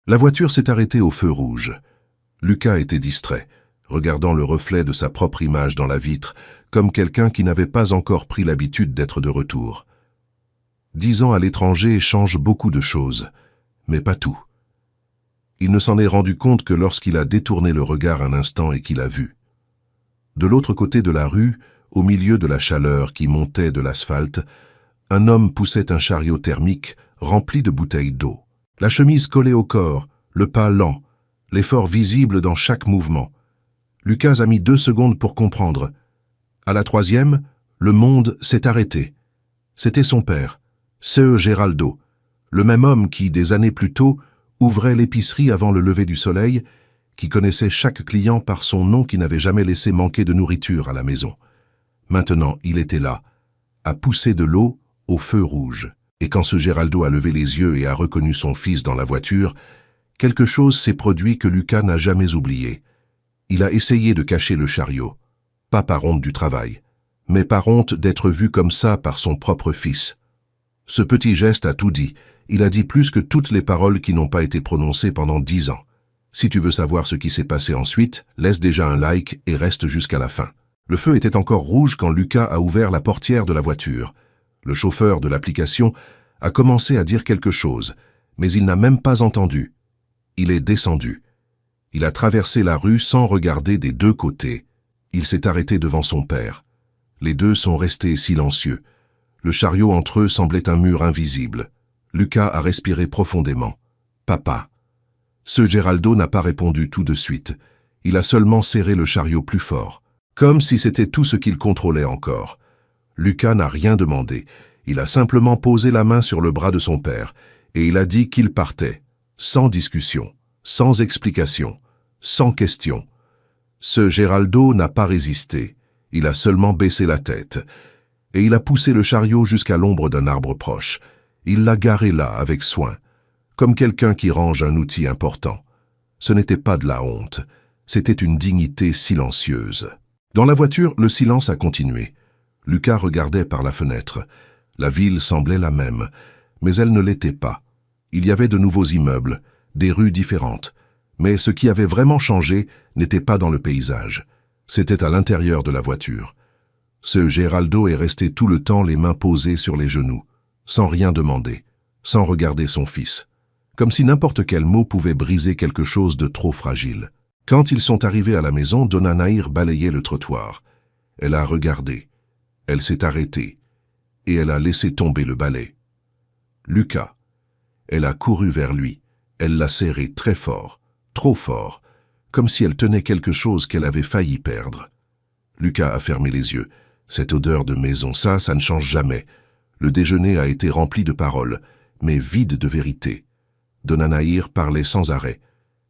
La voiture s'est arrêtée au feu rouge. Lucas était distrait, regardant le reflet de sa propre image dans la vitre, comme quelqu'un qui n'avait pas encore pris l'habitude d'être de retour. 10 ans à l'étranger changent beaucoup de choses, mais pas tout. Il ne s'en est rendu compte que lorsqu'il a détourné le regard un instant et qu'il a vu. De l'autre côté de la rue, au milieu de la chaleur qui montait de l'asphalte, un homme poussait un chariot thermique rempli de bouteilles d'eau. La chemise collée au corps, le pas lent, l'effort visible dans chaque mouvement. Lucas a mis 2 secondes pour comprendre. À la 3e, le monde s'est arrêté. C'était son père, Ce Geraldo, le même homme qui, des années plus tôt, ouvrait l'épicerie avant le lever du soleil, qui connaissait chaque client par son nom qui n'avait jamais laissé manquer de nourriture à la maison. Maintenant, il était là, à pousser de l'eau au feu rouge. Et quand ce Geraldo a levé les yeux et a reconnu son fils dans la voiture, quelque chose s'est produit que Lucas n'a jamais oublié. Il a essayé de cacher le chariot, pas par honte du travail, mais par honte d'être vu comme ça par son propre fils. Ce petit geste a tout dit. Il a dit plus que toutes les paroles qui n'ont pas été prononcées pendant 10 ans. Si tu veux savoir ce qui s'est passé ensuite, laisse déjà un like et reste jusqu'à la fin. Le feu était encore rouge quand Lucas a ouvert la portière de la voiture. Le chauffeur de l'application a commencé à dire quelque chose, mais il n'a même pas entendu. Il est descendu. Il a traversé la rue sans regarder des 2 côtés. Il s'est arrêté devant son père. Les deux sont restés silencieux. Le chariot entre eux semblait un mur invisible. Lucas a respiré profondément. « Papa ». Ce Geraldo n'a pas répondu tout de suite. Il a seulement serré le chariot plus fort, comme si c'était tout ce qu'il contrôlait encore. Lucas n'a rien demandé. Il a simplement posé la main sur le bras de son père, et il a dit qu'il partait, sans discussion, sans explication, sans question. Ce Geraldo n'a pas résisté. Il a seulement baissé la tête, et il a poussé le chariot jusqu'à l'ombre d'un arbre proche. Il l'a garé là avec soin, comme quelqu'un qui range un outil important. Ce n'était pas de la honte, c'était une dignité silencieuse. Dans la voiture, le silence a continué. Lucas regardait par la fenêtre. La ville semblait la même, mais elle ne l'était pas. Il y avait de nouveaux immeubles, des rues différentes, mais ce qui avait vraiment changé n'était pas dans le paysage. C'était à l'intérieur de la voiture. Ce Geraldo est resté tout le temps les mains posées sur les genoux, sans rien demander, sans regarder son fils, comme si n'importe quel mot pouvait briser quelque chose de trop fragile. Quand ils sont arrivés à la maison, Donna Nahir balayait le trottoir. Elle a regardé, elle s'est arrêtée, et elle a laissé tomber le balai. Lucas, elle a couru vers lui, elle l'a serré très fort, trop fort, comme si elle tenait quelque chose qu'elle avait failli perdre. Lucas a fermé les yeux. Cette odeur de maison, ça ne change jamais. Le déjeuner a été rempli de paroles, mais vide de vérité. Donna Nahir parlait sans arrêt.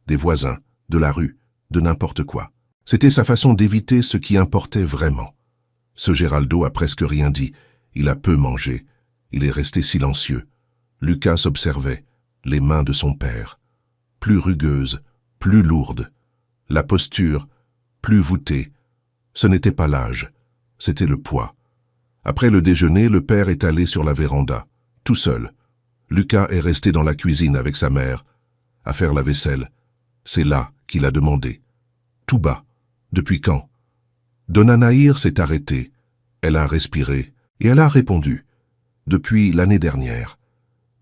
Des voisins, de la rue, de n'importe quoi. C'était sa façon d'éviter ce qui importait vraiment. Ce Geraldo a presque rien dit. Il a peu mangé. Il est resté silencieux. Lucas observait, les mains de son père. Plus rugueuses, plus lourdes. La posture, plus voûtée. Ce n'était pas l'âge, c'était le poids. Après le déjeuner, le père est allé sur la véranda, tout seul. Lucas est resté dans la cuisine avec sa mère, à faire la vaisselle. C'est là qu'il a demandé. Tout bas. Depuis quand? Donna Nahir s'est arrêtée. Elle a respiré et elle a répondu. Depuis l'année dernière.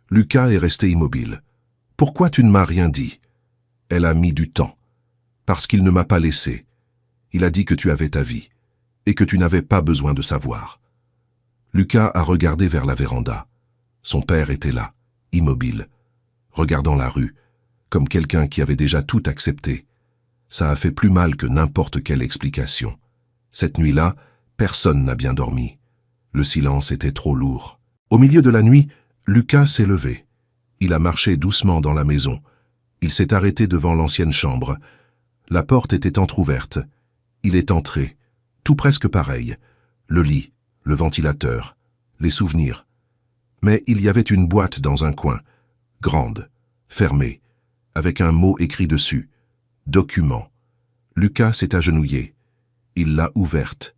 Lucas est resté immobile. Pourquoi tu ne m'as rien dit? Elle a mis du temps. Parce qu'il ne m'a pas laissé. Il a dit que tu avais ta vie et que tu n'avais pas besoin de savoir. Lucas a regardé vers la véranda. Son père était là, immobile, regardant la rue, comme quelqu'un qui avait déjà tout accepté. Ça a fait plus mal que n'importe quelle explication. Cette nuit-là, personne n'a bien dormi. Le silence était trop lourd. Au milieu de la nuit, Lucas s'est levé. Il a marché doucement dans la maison. Il s'est arrêté devant l'ancienne chambre. La porte était entr'ouverte. Il est entré, tout presque pareil. Le lit, le ventilateur, les souvenirs. Mais il y avait une boîte dans un coin, grande, fermée, avec un mot écrit dessus. Document. Lucas s'est agenouillé. Il l'a ouverte.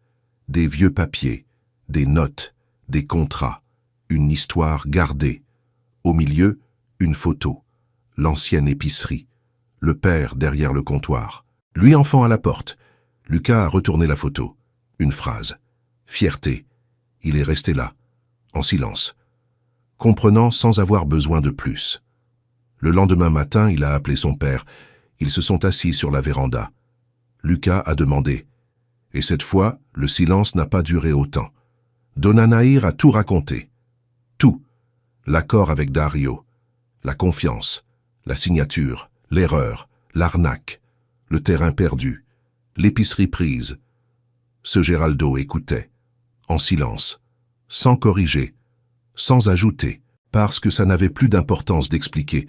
Des vieux papiers, des notes, des contrats, une histoire gardée. Au milieu, une photo. l'ancienne épicerie. Le père derrière le comptoir. Lui enfant à la porte. Lucas a retourné la photo. Une phrase. Fierté. Il est resté là, en silence, comprenant sans avoir besoin de plus. Le lendemain matin, il a appelé son père. Ils se sont assis sur la véranda. Lucas a demandé. Et cette fois, le silence n'a pas duré autant. Dona Nahir a tout raconté. Tout. L'accord avec Dario, la confiance, la signature, l'erreur, l'arnaque, le terrain perdu, l'épicerie prise. Ce Geraldo écoutait, en silence, sans corriger, sans ajouter, parce que ça n'avait plus d'importance d'expliquer.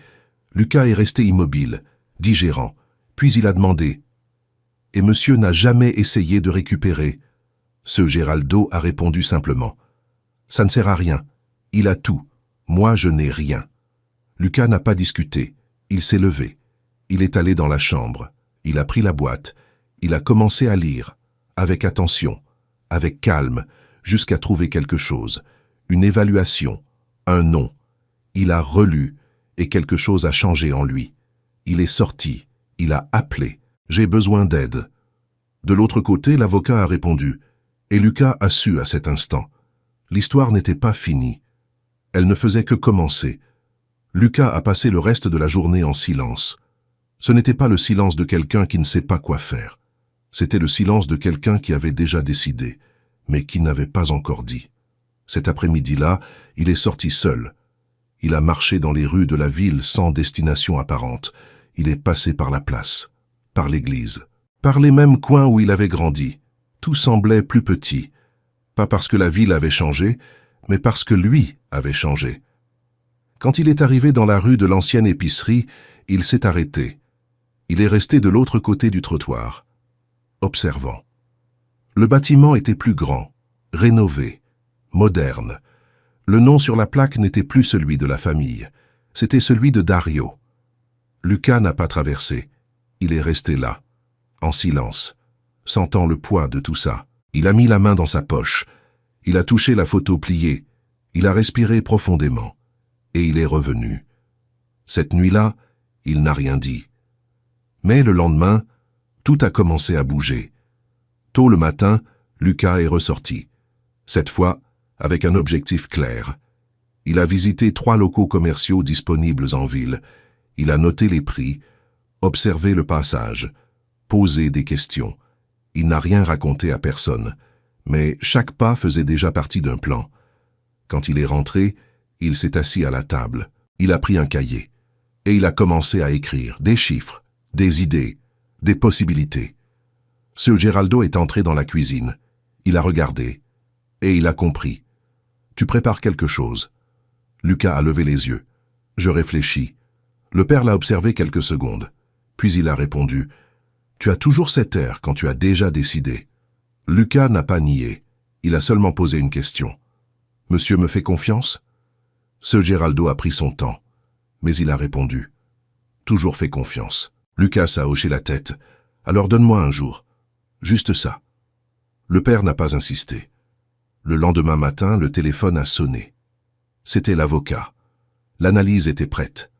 Lucas est resté immobile, digérant, puis il a demandé « Et monsieur n'a jamais essayé de récupérer ?» Ce Geraldo a répondu simplement « Ça ne sert à rien, il a tout, moi je n'ai rien. » Lucas n'a pas discuté, il s'est levé, il est allé dans la chambre, il a pris la boîte, il a commencé à lire, avec attention, avec calme, jusqu'à trouver quelque chose, une évaluation, un nom. Il a relu, et quelque chose a changé en lui. Il est sorti, il a appelé « J'ai besoin d'aide ». De l'autre côté, l'avocat a répondu, et Lucas a su à cet instant. L'histoire n'était pas finie. Elle ne faisait que commencer. Lucas a passé le reste de la journée en silence. Ce n'était pas le silence de quelqu'un qui ne sait pas quoi faire. C'était le silence de quelqu'un qui avait déjà décidé, mais qui n'avait pas encore dit. Cet après-midi-là, il est sorti seul. Il a marché dans les rues de la ville sans destination apparente. Il est passé par la place, par l'église, par les mêmes coins où il avait grandi. Tout semblait plus petit. Pas parce que la ville avait changé, mais parce que lui avait changé. Quand il est arrivé dans la rue de l'ancienne épicerie, il s'est arrêté. Il est resté de l'autre côté du trottoir, observant. Le bâtiment était plus grand, rénové, moderne. Le nom sur la plaque n'était plus celui de la famille, c'était celui de Dario. Lucas n'a pas traversé, il est resté là, en silence, sentant le poids de tout ça. Il a mis la main dans sa poche, il a touché la photo pliée, il a respiré profondément, et il est revenu. Cette nuit-là, il n'a rien dit. Mais le lendemain, tout a commencé à bouger. Tôt le matin, Lucas est ressorti. Cette fois, avec un objectif clair. Il a visité 3 locaux commerciaux disponibles en ville. Il a noté les prix, observé le passage, posé des questions. Il n'a rien raconté à personne, mais chaque pas faisait déjà partie d'un plan. Quand il est rentré, il s'est assis à la table. Il a pris un cahier et il a commencé à écrire des chiffres, des idées, des possibilités. Ce Geraldo est entré dans la cuisine. Il a regardé et il a compris. Tu prépares quelque chose. Lucas a levé les yeux. Je réfléchis. Le père l'a observé quelques secondes. Puis il a répondu. Tu as toujours cet air quand tu as déjà décidé. Lucas n'a pas nié. Il a seulement posé une question. Monsieur me fait confiance? Ce Geraldo a pris son temps. Mais il a répondu. Toujours fait confiance. Lucas a hoché la tête. Alors donne-moi un jour. Juste ça. Le père n'a pas insisté. Le lendemain matin, le téléphone a sonné. C'était l'avocat. L'analyse était prête.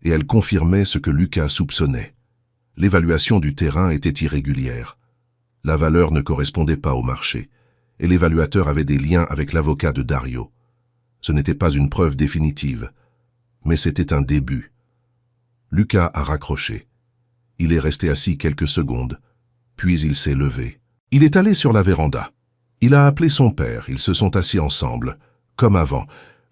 Et elle confirmait ce que Lucas soupçonnait. L'évaluation du terrain était irrégulière. La valeur ne correspondait pas au marché. Et l'évaluateur avait des liens avec l'avocat de Dario. Ce n'était pas une preuve définitive. Mais c'était un début. Lucas a raccroché. Il est resté assis quelques secondes. Puis il s'est levé. Il est allé sur la véranda. Il a appelé son père, ils se sont assis ensemble. Comme avant,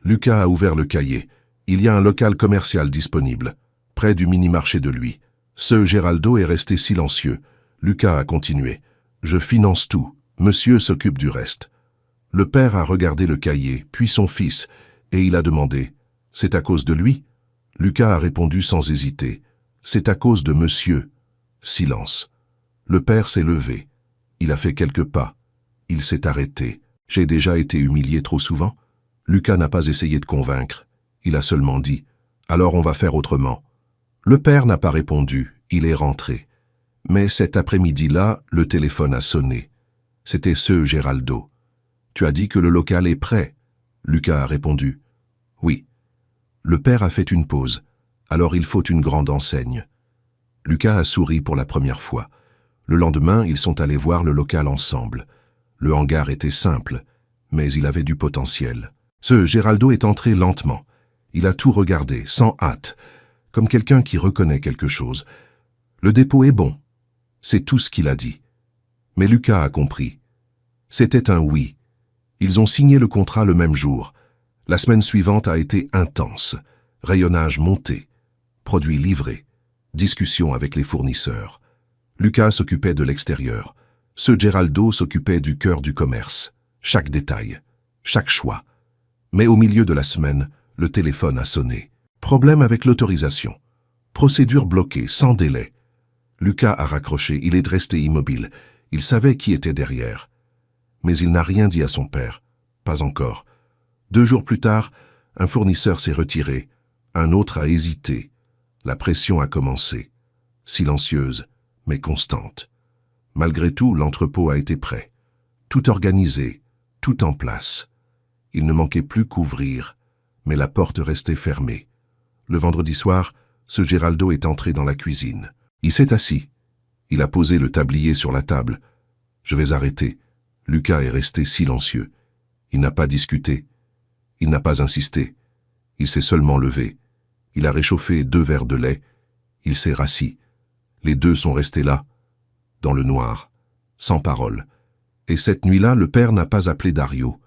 Lucas a ouvert le cahier. Il y a un local commercial disponible, près du mini-marché de lui. Ce Geraldo est resté silencieux. Lucas a continué. Je finance tout, monsieur s'occupe du reste. Le père a regardé le cahier, puis son fils, et il a demandé. C'est à cause de lui? Lucas a répondu sans hésiter. C'est à cause de monsieur. Silence. Le père s'est levé. Il a fait quelques pas. Il s'est arrêté. J'ai déjà été humilié trop souvent? Lucas n'a pas essayé de convaincre. Il a seulement dit « Alors on va faire autrement ». Le père n'a pas répondu. Il est rentré. Mais cet après-midi-là, le téléphone a sonné. C'était ce Geraldo. « Tu as dit que le local est prêt ?» Lucas a répondu « Oui ». Le père a fait une pause. Alors il faut une grande enseigne. Lucas a souri pour la première fois. Le lendemain, ils sont allés voir le local ensemble. Le hangar était simple, mais il avait du potentiel. Ce Geraldo est entré lentement. Il a tout regardé, sans hâte, comme quelqu'un qui reconnaît quelque chose. Le dépôt est bon. C'est tout ce qu'il a dit. Mais Lucas a compris. C'était un oui. Ils ont signé le contrat le même jour. La semaine suivante a été intense. Rayonnage monté. Produits livrés. Discussion avec les fournisseurs. Lucas s'occupait de l'extérieur. Ce Geraldo s'occupait du cœur du commerce. Chaque détail. Chaque choix. Mais au milieu de la semaine, le téléphone a sonné. Problème avec l'autorisation. Procédure bloquée, sans délai. Lucas a raccroché, il est resté immobile. Il savait qui était derrière. Mais il n'a rien dit à son père. Pas encore. 2 jours plus tard, un fournisseur s'est retiré. Un autre a hésité. La pression a commencé. Silencieuse, mais constante. Malgré tout, l'entrepôt a été prêt. Tout organisé, tout en place. Il ne manquait plus qu'ouvrir, mais la porte restait fermée. Le vendredi soir, ce Geraldo est entré dans la cuisine. Il s'est assis. Il a posé le tablier sur la table. Je vais arrêter. Lucas est resté silencieux. Il n'a pas discuté. Il n'a pas insisté. Il s'est seulement levé. Il a réchauffé 2 verres de lait. Il s'est rassis. Les 2 sont restés là, dans le noir, sans parole. Et cette nuit-là, le père n'a pas appelé Dario.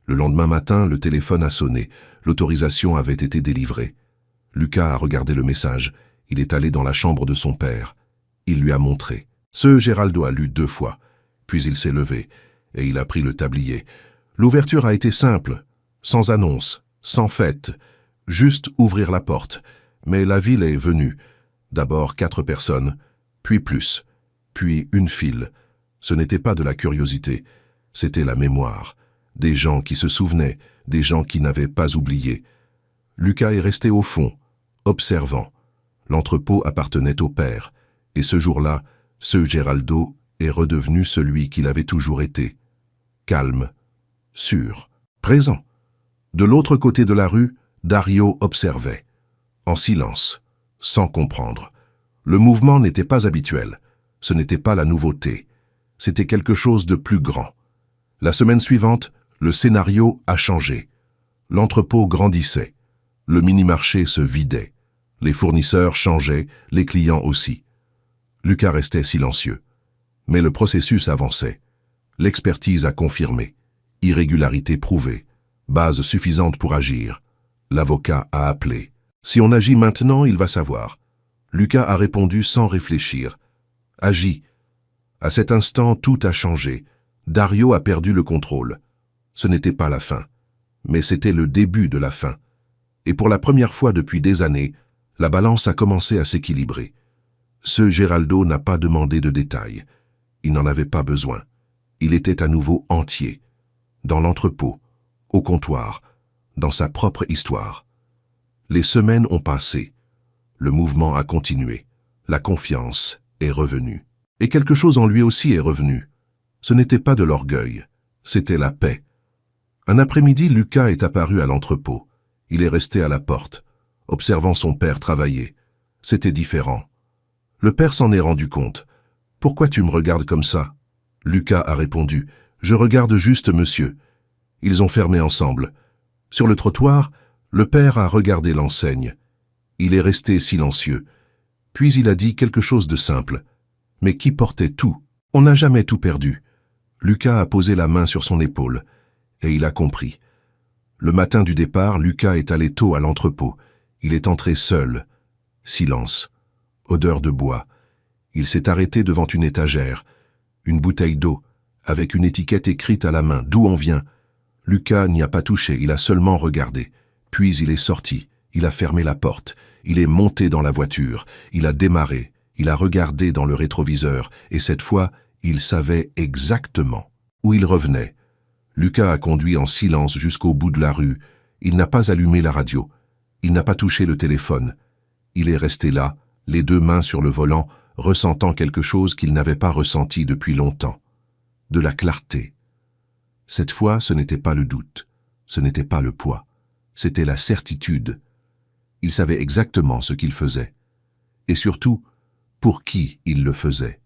Le lendemain matin, le téléphone a sonné. L'autorisation avait été délivrée. Lucas a regardé le message. Il est allé dans la chambre de son père. Il lui a montré. Ce Geraldo a lu 2 fois. Puis il s'est levé, et il a pris le tablier. L'ouverture a été simple, sans annonce, sans fête. Juste ouvrir la porte. Mais la ville est venue. D'abord 4 personnes, puis plus, puis une file. Ce n'était pas de la curiosité, c'était la mémoire. Des gens qui se souvenaient, des gens qui n'avaient pas oublié. Lucas est resté au fond, observant. L'entrepôt appartenait au père, et ce jour-là, ce Geraldo est redevenu celui qu'il avait toujours été. Calme, sûr, présent. De l'autre côté de la rue, Dario observait, en silence, sans comprendre. Le mouvement n'était pas habituel, ce n'était pas la nouveauté, c'était quelque chose de plus grand. La semaine suivante, le scénario a changé. L'entrepôt grandissait, le mini-marché se vidait, les fournisseurs changeaient, les clients aussi. Lucas restait silencieux, mais le processus avançait. L'expertise a confirmé, irrégularité prouvée, base suffisante pour agir. L'avocat a appelé. Si on agit maintenant, il va savoir. Lucas a répondu sans réfléchir. Agis. À cet instant, tout a changé. Dario a perdu le contrôle. Ce n'était pas la fin, mais c'était le début de la fin. Et pour la première fois depuis des années, la balance a commencé à s'équilibrer. Ce Geraldo n'a pas demandé de détails. Il n'en avait pas besoin. Il était à nouveau entier. Dans l'entrepôt, au comptoir, dans sa propre histoire. Les semaines ont passé. Le mouvement a continué. La confiance est revenue. Et quelque chose en lui aussi est revenu. Ce n'était pas de l'orgueil, c'était la paix. Un après-midi, Lucas est apparu à l'entrepôt. Il est resté à la porte, observant son père travailler. C'était différent. Le père s'en est rendu compte. « Pourquoi tu me regardes comme ça ?» Lucas a répondu. « Je regarde juste monsieur. » Ils ont fermé ensemble. Sur le trottoir, le père a regardé l'enseigne. Il est resté silencieux. Puis il a dit quelque chose de simple. Mais qui portait tout? On n'a jamais tout perdu. Lucas a posé la main sur son épaule, et il a compris. Le matin du départ, Lucas est allé tôt à l'entrepôt. Il est entré seul. Silence. Odeur de bois. Il s'est arrêté devant une étagère. Une bouteille d'eau, avec une étiquette écrite à la main. D'où on vient? Lucas n'y a pas touché, il a seulement regardé. Puis il est sorti, il a fermé la porte, il est monté dans la voiture, il a démarré, il a regardé dans le rétroviseur, et cette fois, il savait exactement où il revenait. Lucas a conduit en silence jusqu'au bout de la rue. Il n'a pas allumé la radio. Il n'a pas touché le téléphone. Il est resté là, les 2 mains sur le volant, ressentant quelque chose qu'il n'avait pas ressenti depuis longtemps. De la clarté. Cette fois, ce n'était pas le doute, ce n'était pas le poids, c'était la certitude. Il savait exactement ce qu'il faisait. Et surtout, pour qui il le faisait.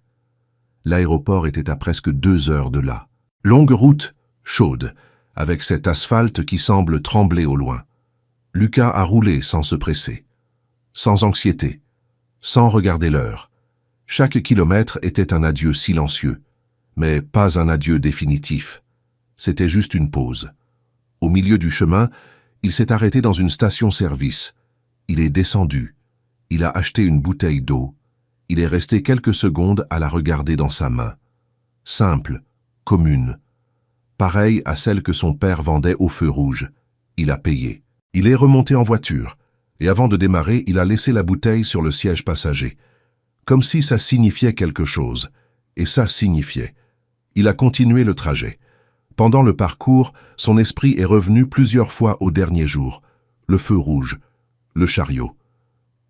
L'aéroport était à presque 2 heures de là. Longue route, chaude, avec cet asphalte qui semble trembler au loin. Lucas a roulé sans se presser, sans anxiété, sans regarder l'heure. Chaque kilomètre était un adieu silencieux, mais pas un adieu définitif. C'était juste une pause. Au milieu du chemin, il s'est arrêté dans une station-service. Il est descendu. Il a acheté une bouteille d'eau. Il est resté quelques secondes à la regarder dans sa main. Simple, commune. Pareille à celle que son père vendait au feu rouge. Il a payé. Il est remonté en voiture. Et avant de démarrer, il a laissé la bouteille sur le siège passager. Comme si ça signifiait quelque chose. Et ça signifiait. Il a continué le trajet. Pendant le parcours, son esprit est revenu plusieurs fois au dernier jour. Le feu rouge, le chariot,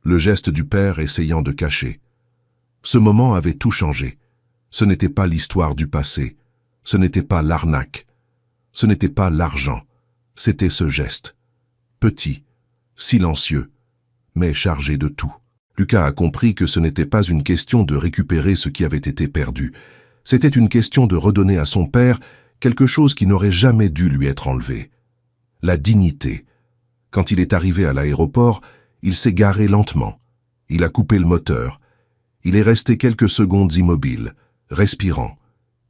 le geste du père essayant de cacher. Ce moment avait tout changé. Ce n'était pas l'histoire du passé. Ce n'était pas l'arnaque. Ce n'était pas l'argent. C'était ce geste. Petit, silencieux, mais chargé de tout. Lucas a compris que ce n'était pas une question de récupérer ce qui avait été perdu. C'était une question de redonner à son père quelque chose qui n'aurait jamais dû lui être enlevé. La dignité. Quand il est arrivé à l'aéroport, il s'est garé lentement. Il a coupé le moteur. Il est resté quelques secondes immobile, respirant.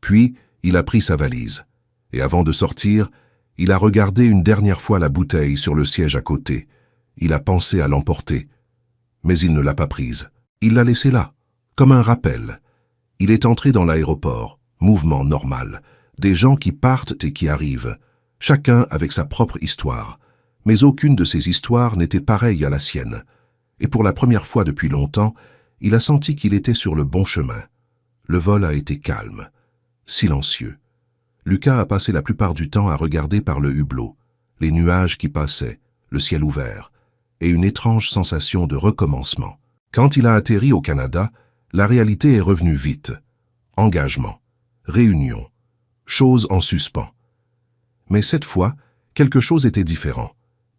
Puis, il a pris sa valise. Et avant de sortir, il a regardé une dernière fois la bouteille sur le siège à côté. Il a pensé à l'emporter. Mais il ne l'a pas prise. Il l'a laissée là, comme un rappel. Il est entré dans l'aéroport, mouvement normal. Des gens qui partent et qui arrivent, chacun avec sa propre histoire. Mais aucune de ces histoires n'était pareille à la sienne. Et pour la première fois depuis longtemps, il a senti qu'il était sur le bon chemin. Le vol a été calme, silencieux. Lucas a passé la plupart du temps à regarder par le hublot, les nuages qui passaient, le ciel ouvert, et une étrange sensation de recommencement. Quand il a atterri au Canada, la réalité est revenue vite. Engagement, réunion, choses en suspens. Mais cette fois, quelque chose était différent.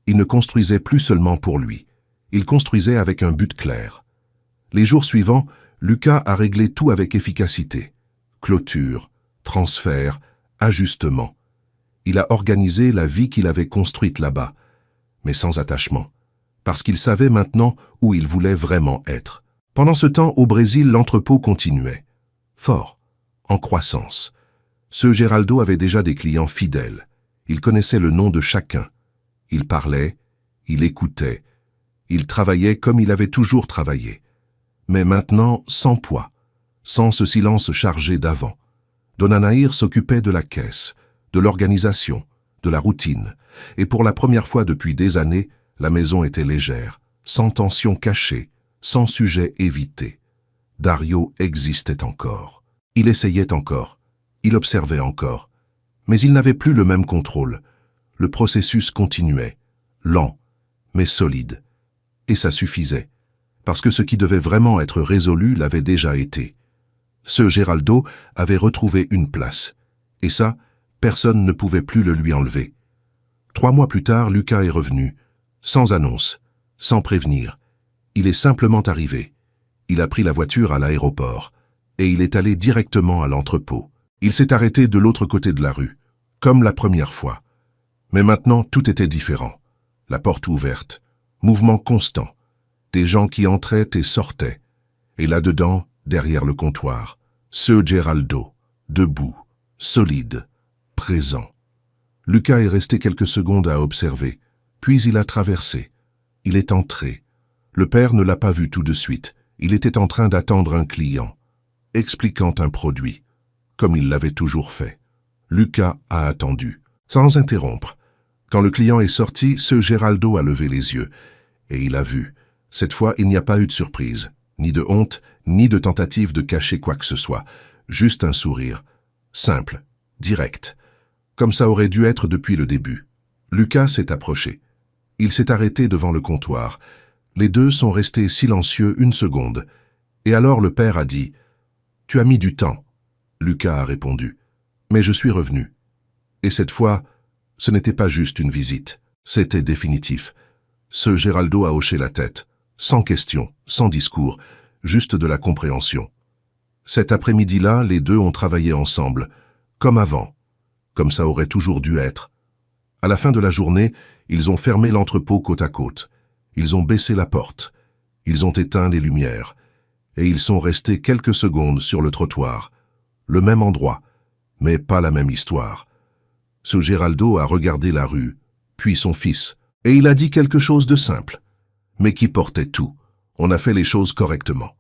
Il ne construisait plus seulement pour lui. Il construisait avec un but clair. Les jours suivants, Lucas a réglé tout avec efficacité. Clôture, transfert, ajustement. Il a organisé la vie qu'il avait construite là-bas, mais sans attachement, parce qu'il savait maintenant où il voulait vraiment être. Pendant ce temps, au Brésil, l'entrepôt continuait. Fort, en croissance. Ce Geraldo avait déjà des clients fidèles. Il connaissait le nom de chacun. Il parlait, il écoutait. Il travaillait comme il avait toujours travaillé. Mais maintenant, sans poids, sans ce silence chargé d'avant. Don Anaïr s'occupait de la caisse, de l'organisation, de la routine. Et pour la première fois depuis des années, la maison était légère, sans tension cachée, sans sujet évité. Dario existait encore. Il essayait encore. Il observait encore. Mais il n'avait plus le même contrôle. Le processus continuait, lent, mais solide. Et ça suffisait, parce que ce qui devait vraiment être résolu l'avait déjà été. Ce Geraldo avait retrouvé une place. Et ça, personne ne pouvait plus le lui enlever. 3 mois plus tard, Lucas est revenu, sans annonce, sans prévenir. Il est simplement arrivé. Il a pris la voiture à l'aéroport, et il est allé directement à l'entrepôt. Il s'est arrêté de l'autre côté de la rue, comme la première fois. Mais maintenant, tout était différent. La porte ouverte, mouvement constant, des gens qui entraient et sortaient. Et là-dedans, derrière le comptoir, ce Geraldo, debout, solide, présent. Lucas est resté quelques secondes à observer, puis il a traversé. Il est entré. Le père ne l'a pas vu tout de suite. Il était en train d'attendre un client, expliquant un produit, comme il l'avait toujours fait. Lucas a attendu, sans interrompre. Quand le client est sorti, ce Geraldo a levé les yeux, et il a vu. Cette fois, il n'y a pas eu de surprise, ni de honte, ni de tentative de cacher quoi que ce soit. Juste un sourire, simple, direct, comme ça aurait dû être depuis le début. Lucas s'est approché. Il s'est arrêté devant le comptoir. Les deux sont restés silencieux une seconde. Et alors le père a dit « Tu as mis du temps ». Lucas a répondu « Mais je suis revenu ». Et cette fois, ce n'était pas juste une visite, c'était définitif. Ce Geraldo a hoché la tête, sans question, sans discours, juste de la compréhension. Cet après-midi-là, les deux ont travaillé ensemble, comme avant, comme ça aurait toujours dû être. À la fin de la journée, ils ont fermé l'entrepôt côte à côte. Ils ont baissé la porte. Ils ont éteint les lumières. Et ils sont restés quelques secondes sur le trottoir. Le même endroit, mais pas la même histoire. Ce Geraldo a regardé la rue, puis son fils, et il a dit quelque chose de simple, mais qui portait tout. On a fait les choses correctement.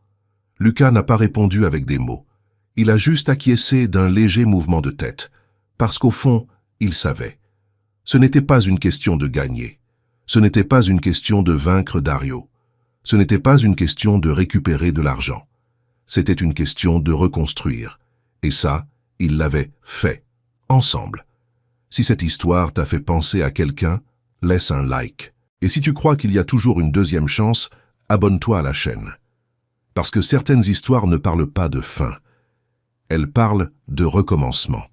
Lucas n'a pas répondu avec des mots. Il a juste acquiescé d'un léger mouvement de tête, parce qu'au fond, il savait. Ce n'était pas une question de gagner. Ce n'était pas une question de vaincre Dario. Ce n'était pas une question de récupérer de l'argent. C'était une question de reconstruire. Et ça, ils l'avaient fait, ensemble. Si cette histoire t'a fait penser à quelqu'un, laisse un like. Et si tu crois qu'il y a toujours une deuxième chance, abonne-toi à la chaîne. Parce que certaines histoires ne parlent pas de fin. Elles parlent de recommencement.